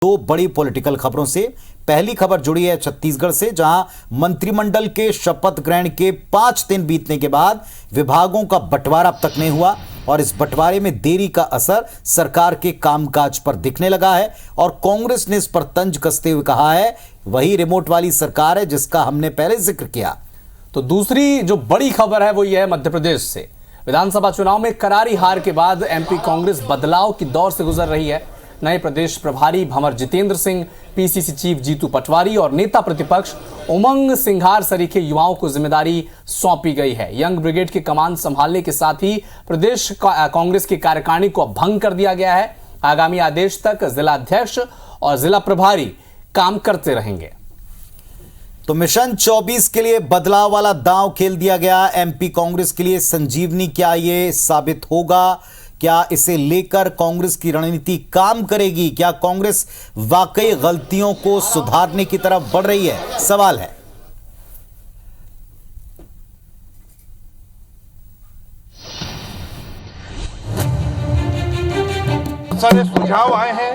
दो बड़ी पॉलिटिकल खबरों से। पहली खबर जुड़ी है छत्तीसगढ़ से, जहां मंत्रिमंडल के शपथ ग्रहण के 5 दिन बीतने के बाद विभागों का बंटवारा अब तक नहीं हुआ और इस बंटवारे में देरी का असर सरकार के कामकाज पर दिखने लगा है और कांग्रेस ने इस पर तंज कसते हुए कहा है वही रिमोट वाली सरकार है जिसका हमने पहले जिक्र किया। तो दूसरी जो बड़ी खबर है वो ये है मध्य प्रदेश से। विधानसभा चुनाव में करारी हार के बाद एमपी कांग्रेस बदलाव की दौर से गुजर रही है। नए प्रदेश प्रभारी भंवर जितेंद्र सिंह, पीसीसी चीफ जीतू पटवारी और नेता प्रतिपक्ष उमंग सिंघार सरीखे युवाओं को जिम्मेदारी सौंपी गई है। यंग ब्रिगेड की कमान संभालने के साथ ही प्रदेश कांग्रेस की कार्यकारिणी को भंग कर दिया गया है। आगामी आदेश तक जिला अध्यक्ष और जिला प्रभारी काम करते रहेंगे। तो मिशन 24 के लिए बदलाव वाला दांव खेल दिया गया। एमपी कांग्रेस के लिए संजीवनी क्या ये साबित होगा? क्या इसे लेकर कांग्रेस की रणनीति काम करेगी? क्या कांग्रेस वाकई गलतियों को सुधारने की तरफ बढ़ रही है? सवाल है। बहुत सारे सुझाव आए हैं।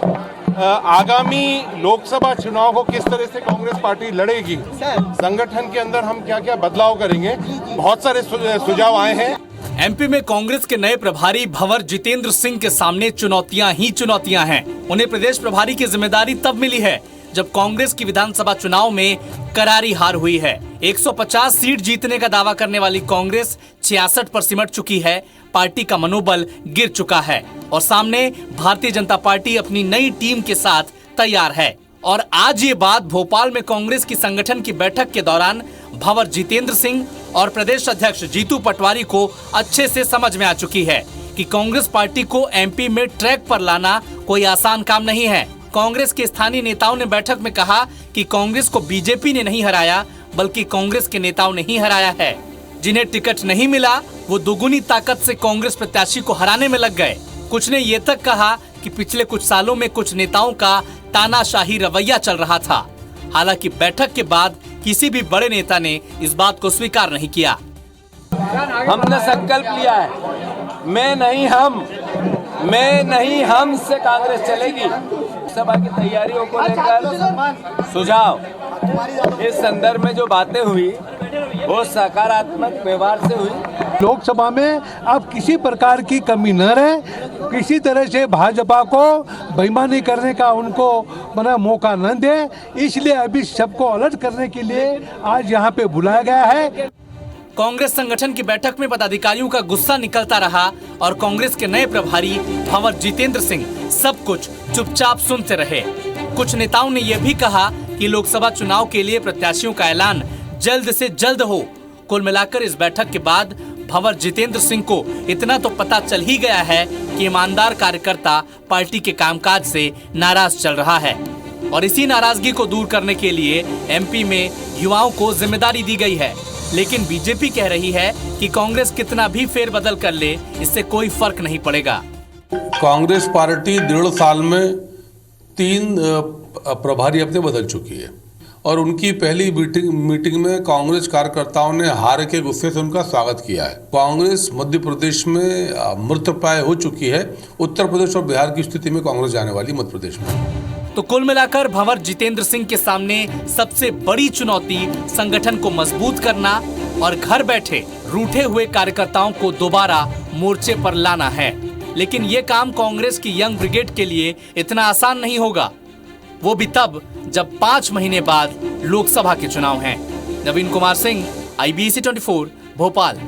आगामी लोकसभा चुनाव को किस तरह से कांग्रेस पार्टी लड़ेगी, संगठन के अंदर हम क्या क्या बदलाव करेंगे, बहुत सारे सुझाव आए हैं। एमपी में कांग्रेस के नए प्रभारी भंवर जितेंद्र सिंह के सामने चुनौतियां ही चुनौतियां हैं। उन्हें प्रदेश प्रभारी की जिम्मेदारी तब मिली है जब कांग्रेस की विधानसभा चुनाव में करारी हार हुई है। 150 सीट जीतने का दावा करने वाली कांग्रेस 66 पर सिमट चुकी है। पार्टी का मनोबल गिर चुका है और सामने भारतीय जनता पार्टी अपनी नई टीम के साथ तैयार है। और आज ये बात भोपाल में कांग्रेस की संगठन की बैठक के दौरान भंवर जितेंद्र सिंह और प्रदेश अध्यक्ष जीतू पटवारी को अच्छे से समझ में आ चुकी है कि कांग्रेस पार्टी को एमपी में ट्रैक पर लाना कोई आसान काम नहीं है। कांग्रेस के स्थानीय नेताओं ने बैठक में कहा कि कांग्रेस को बीजेपी ने नहीं हराया बल्कि कांग्रेस के नेताओं ने ही हराया है। जिन्हें टिकट नहीं मिला वो दुगुनी ताकत से कांग्रेस प्रत्याशी को हराने में लग गए। कुछ ने ये तक कहा कि पिछले कुछ सालों में कुछ नेताओं का तानाशाही रवैया चल रहा था। हालांकि बैठक के बाद किसी भी बड़े नेता ने इस बात को स्वीकार नहीं किया। हमने संकल्प लिया है, मैं नहीं हम से कांग्रेस चलेगी। सभा की तैयारियों को लेकर सुझाव, इस संदर्भ में जो बातें हुई वो सकारात्मक व्यवहार से हुई। लोकसभा में अब किसी प्रकार की कमी न रहे, किसी तरह से भाजपा को बेईमानी करने का उनको मौका न दे, इसलिए अभी सबको अलर्ट करने के लिए आज यहाँ पे बुलाया गया है। कांग्रेस संगठन की बैठक में पदाधिकारियों का गुस्सा निकलता रहा और कांग्रेस के नए प्रभारी भंवर जितेंद्र सिंह सब कुछ चुपचाप सुनते रहे। कुछ नेताओं ने यह भी कहा कि लोकसभा चुनाव के लिए प्रत्याशियों का ऐलान जल्द से जल्द हो। कुल मिलाकर इस बैठक के बाद भंवर जितेंद्र सिंह को इतना तो पता चल ही गया है कि ईमानदार कार्यकर्ता पार्टी के कामकाज से नाराज चल रहा है और इसी नाराजगी को दूर करने के लिए एमपी में युवाओं को जिम्मेदारी दी गई है। लेकिन बीजेपी कह रही है कि कांग्रेस कितना भी फेरबदल कर ले इससे कोई फर्क नहीं पड़ेगा। कांग्रेस पार्टी 1.5 साल में 3 प्रभारी अपने बदल चुकी है और उनकी पहली मीटिंग में कांग्रेस कार्यकर्ताओं ने हार के गुस्से से उनका स्वागत किया है। कांग्रेस मध्य प्रदेश में मृतप्राय हो चुकी है। उत्तर प्रदेश और बिहार की स्थिति में कांग्रेस जाने वाली मध्य प्रदेश में। तो कुल मिलाकर भंवर जितेंद्र सिंह के सामने सबसे बड़ी चुनौती संगठन को मजबूत करना और घर बैठे रूठे हुए कार्यकर्ताओं को दोबारा मोर्चे पर लाना है। लेकिन ये काम कांग्रेस की यंग ब्रिगेड के लिए इतना आसान नहीं होगा, वो भी तब जब 5 महीने बाद लोकसभा के चुनाव हैं। नवीन कुमार सिंह, IBC 24, भोपाल।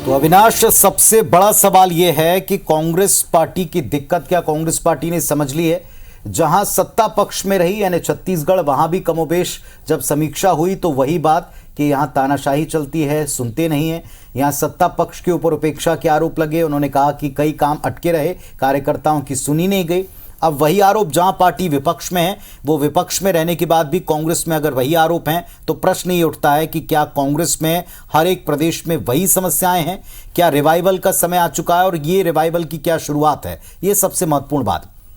तो अविनाश, सबसे बड़ा सवाल यह है कि कांग्रेस पार्टी की दिक्कत क्या कांग्रेस पार्टी ने समझ ली है? जहां सत्ता पक्ष में रही यानी छत्तीसगढ़, वहां भी कमोबेश जब समीक्षा हुई तो वही बात कि यहां तानाशाही चलती है, सुनते नहीं है। यहां सत्ता पक्ष के ऊपर उपेक्षा के आरोप लगे, उन्होंने कहा कि कई काम अटके रहे, कार्यकर्ताओं की सुनी नहीं गई। अब वही आरोप जहां पार्टी विपक्ष में है, वो विपक्ष में रहने के बाद भी कांग्रेस में अगर वही आरोप हैं तो प्रश्न ये उठता है कि क्या कांग्रेस में हर एक प्रदेश में वही समस्याएं हैं? क्या रिवाइवल का समय आ चुका है और ये रिवाइवल की क्या शुरुआत है? ये सबसे महत्वपूर्ण बात।